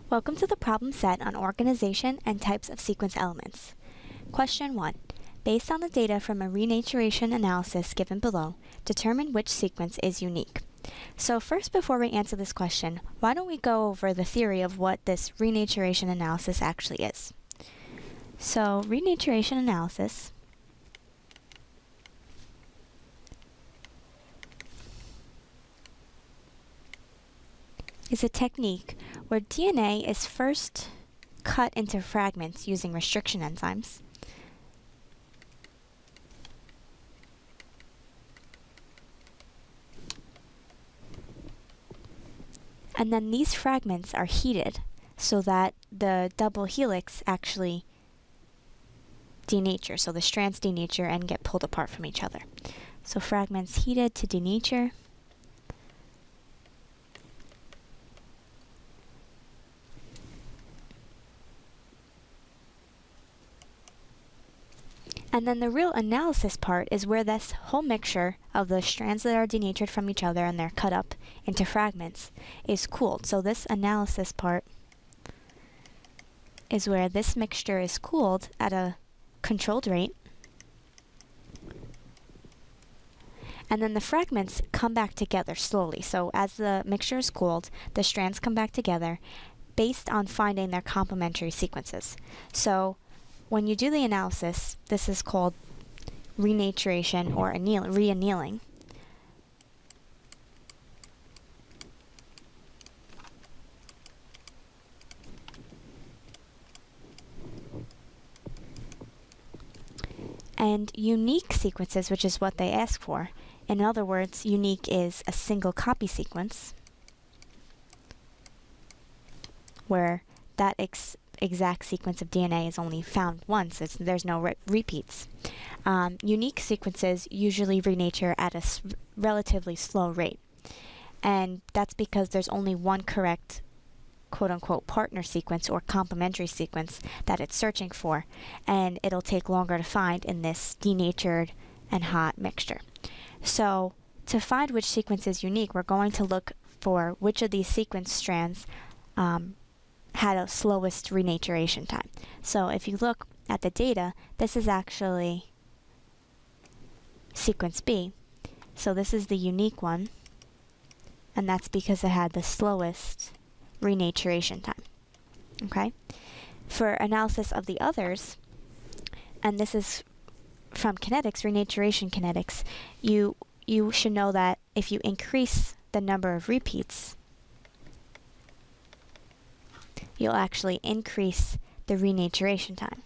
Welcome to the problem set on organization and types of sequence elements. Question 1. Based on the data from a renaturation analysis given below, determine which sequence is unique. So first, before we answer this question, why don't we go over the theory of what this renaturation analysis actually is. So renaturation analysis is a technique where DNA is first cut into fragments using restriction enzymes. And then these fragments are heated so that the double helix actually denature, so the strands denature and get pulled apart from each other. So fragments heated to denature. And then the real analysis part is where this whole mixture of the strands that are denatured from each other and they're cut up into fragments is cooled. So this analysis part is where this mixture is cooled at a controlled rate. And then the fragments come back together slowly. So as the mixture is cooled, the strands come back together based on finding their complementary sequences. So when you do the analysis, this is called renaturation or re-annealing. And unique sequences, which is what they ask for. In other words, unique is a single copy sequence where that exact sequence of DNA is only found once. There's no repeats. Unique sequences usually renature at a relatively slow rate. And that's because there's only one correct quote-unquote partner sequence or complementary sequence that it's searching for, and it'll take longer to find in this denatured and hot mixture. So to find which sequence is unique, we're going to look for which of these sequence strands had a slowest renaturation time. So if you look at the data, this is actually sequence B. So this is the unique one, and that's because it had the slowest renaturation time. Okay? For analysis of the others, and this is from kinetics, renaturation kinetics, you should know that if you increase the number of repeats, you'll actually increase the renaturation time.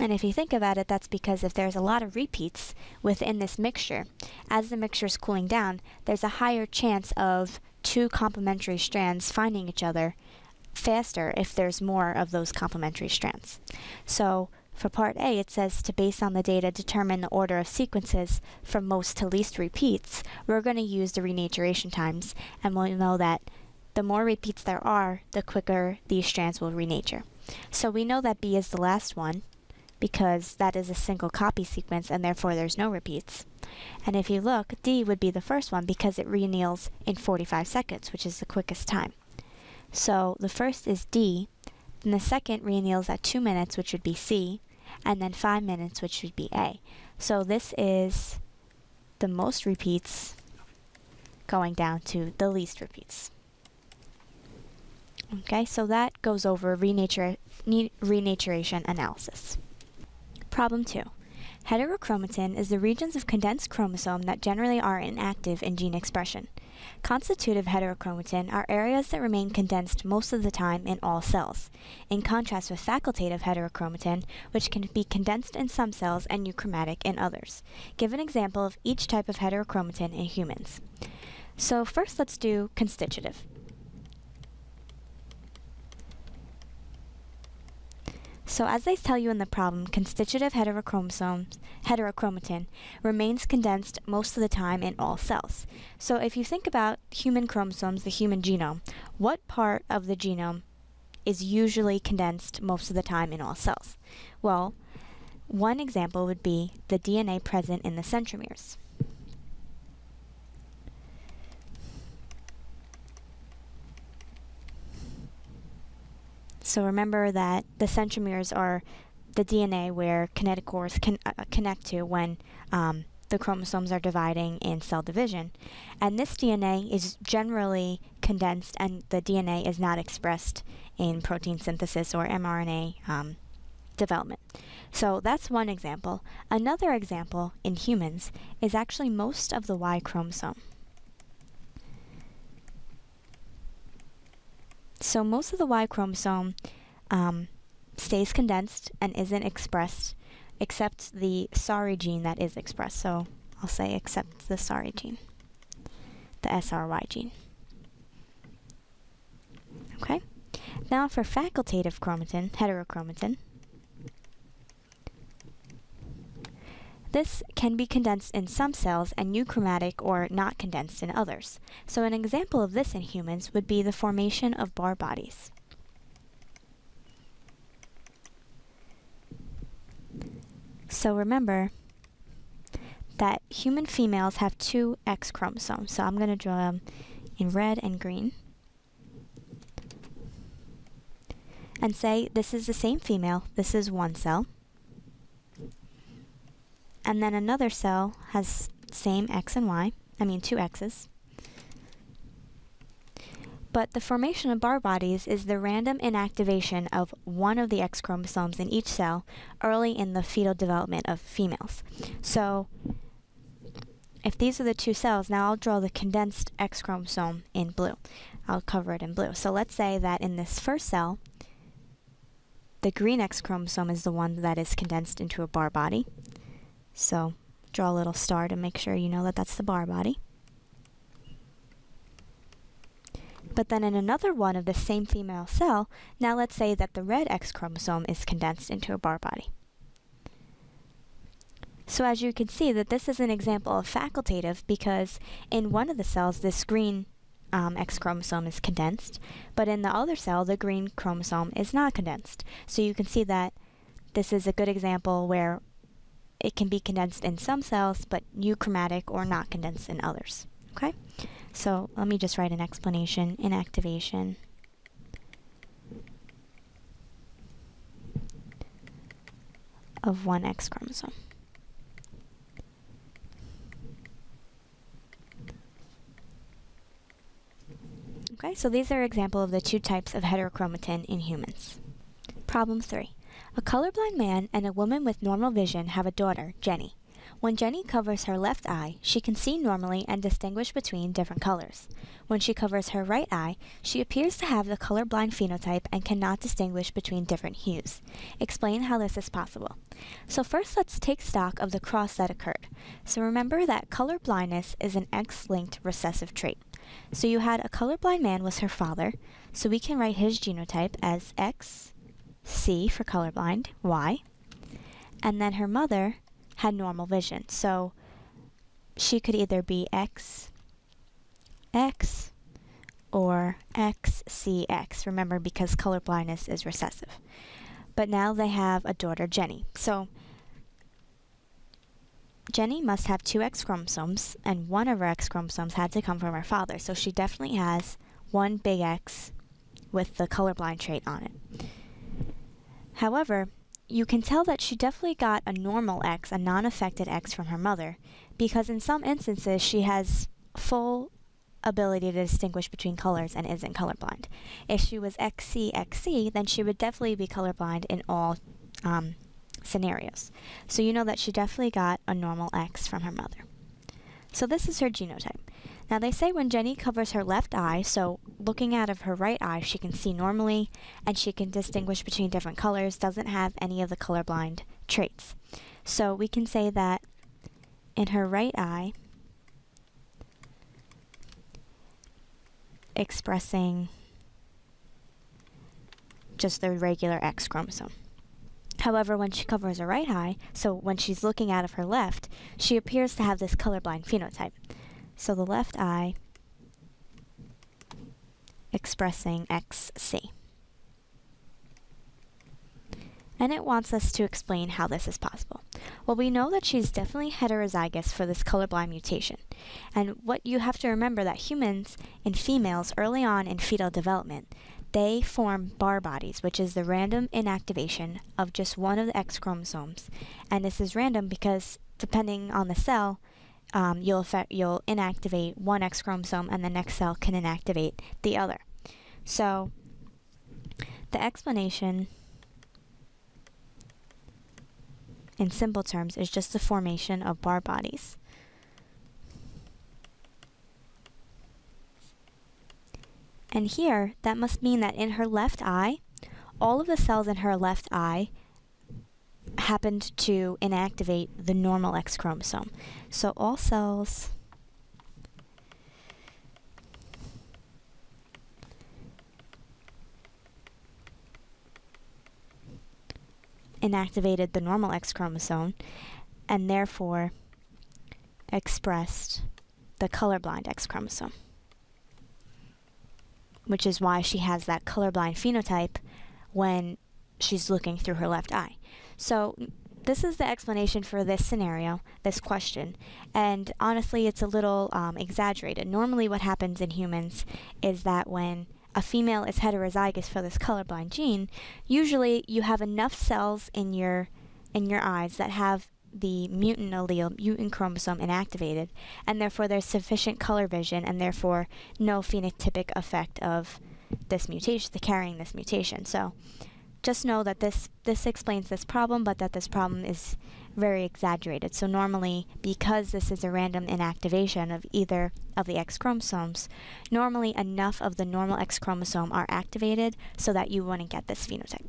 And if you think about it, that's because if there's a lot of repeats within this mixture, as the mixture is cooling down, there's a higher chance of two complementary strands finding each other faster if there's more of those complementary strands. So for part A, it says to, based on the data, determine the order of sequences from most to least repeats. We're going to use the renaturation times, and we'll know that the more repeats there are, the quicker these strands will renature. So we know that B is the last one, because that is a single copy sequence and therefore there's no repeats. And if you look, D would be the first one because it re-anneals in 45 seconds, which is the quickest time. So the first is D, then the second re-anneals at 2 minutes, which would be C, and then 5 minutes, which would be A. So this is the most repeats going down to the least repeats. Okay, so that goes over renaturation analysis. Problem 2. Heterochromatin is the regions of condensed chromosome that generally are inactive in gene expression. Constitutive heterochromatin are areas that remain condensed most of the time in all cells, in contrast with facultative heterochromatin, which can be condensed in some cells and euchromatic in others. Give an example of each type of heterochromatin in humans. So first let's do constitutive. So as they tell you in the problem, constitutive heterochromatin remains condensed most of the time in all cells. So if you think about human chromosomes, the human genome, what part of the genome is usually condensed most of the time in all cells? Well, one example would be the DNA present in the centromeres. So remember that the centromeres are the DNA where kinetochores can connect to when the chromosomes are dividing in cell division. And this DNA is generally condensed, and the DNA is not expressed in protein synthesis or mRNA development. So that's one example. Another example in humans is actually most of the Y chromosome. So most of the Y chromosome stays condensed and isn't expressed except the SARI gene that is expressed. So I'll say except the SARI gene, the SRY gene. Okay. Now for facultative chromatin, heterochromatin, this can be condensed in some cells and euchromatic or not condensed in others. So an example of this in humans would be the formation of Barr bodies. So remember that human females have 2 X chromosomes. So I'm going to draw them in red and green. And say this is the same female, this is one cell. And then another cell has same X and Y, 2 X's. But the formation of Barr bodies is the random inactivation of one of the X chromosomes in each cell early in the fetal development of females. So if these are the 2 cells, now I'll draw the condensed X chromosome in blue. I'll cover it in blue. So let's say that in this first cell, the green X chromosome is the one that is condensed into a Barr body. So draw a little star to make sure you know that that's the Barr body. But then in another one of the same female cell, now let's say that the red X chromosome is condensed into a Barr body. So as you can see that this is an example of facultative because in one of the cells this green X chromosome is condensed, but in the other cell the green chromosome is not condensed. So you can see that this is a good example where it can be condensed in some cells but euchromatic or not condensed in others. Okay? So let me just write an explanation. Inactivation of one X chromosome. Okay, so these are examples of the 2 types of heterochromatin in humans. Problem 3. A colorblind man and a woman with normal vision have a daughter, Jenny. When Jenny covers her left eye, she can see normally and distinguish between different colors. When she covers her right eye, she appears to have the colorblind phenotype and cannot distinguish between different hues. Explain how this is possible. So first let's take stock of the cross that occurred. So remember that color blindness is an X-linked recessive trait. So you had a colorblind man was her father, so we can write his genotype as X, C for colorblind, Y, and then her mother had normal vision. So she could either be X, X, or XCX. Remember, because color blindness is recessive. But now they have a daughter, Jenny. So Jenny must have 2 X chromosomes, and one of her X chromosomes had to come from her father. So she definitely has one big X with the colorblind trait on it. However, you can tell that she definitely got a normal X, a non-affected X from her mother, because in some instances she has full ability to distinguish between colors and isn't colorblind. If she was XCXC, then she would definitely be colorblind in all scenarios. So you know that she definitely got a normal X from her mother. So this is her genotype. Now they say when Jenny covers her left eye, so looking out of her right eye, she can see normally and she can distinguish between different colors, doesn't have any of the colorblind traits. So we can say that in her right eye, expressing just the regular X chromosome. However, when she covers her right eye, so when she's looking out of her left, she appears to have this colorblind phenotype. So the left eye expressing XC. And it wants us to explain how this is possible. Well, we know that she's definitely heterozygous for this colorblind mutation. And what you have to remember that humans in females early on in fetal development, they form Barr bodies, which is the random inactivation of just one of the X chromosomes. And this is random because depending on the cell, you'll inactivate one X chromosome and the next cell can inactivate the other. So the explanation in simple terms is just the formation of Barr bodies. And here, that must mean that in her left eye, all of the cells in her left eye happened to inactivate the normal X chromosome. So all cells inactivated the normal X chromosome and therefore expressed the colorblind X chromosome, which is why she has that colorblind phenotype when she's looking through her left eye. So this is the explanation for this scenario, this question, and honestly it's a little exaggerated. Normally what happens in humans is that when a female is heterozygous for this colorblind gene, usually you have enough cells in your eyes that have the mutant allele, mutant chromosome inactivated, and therefore there's sufficient color vision and therefore no phenotypic effect of this mutation, the carrying this mutation. So just know that this explains this problem, but that this problem is very exaggerated. So normally, because this is a random inactivation of either of the X chromosomes, normally enough of the normal X chromosome are activated so that you wouldn't get this phenotype.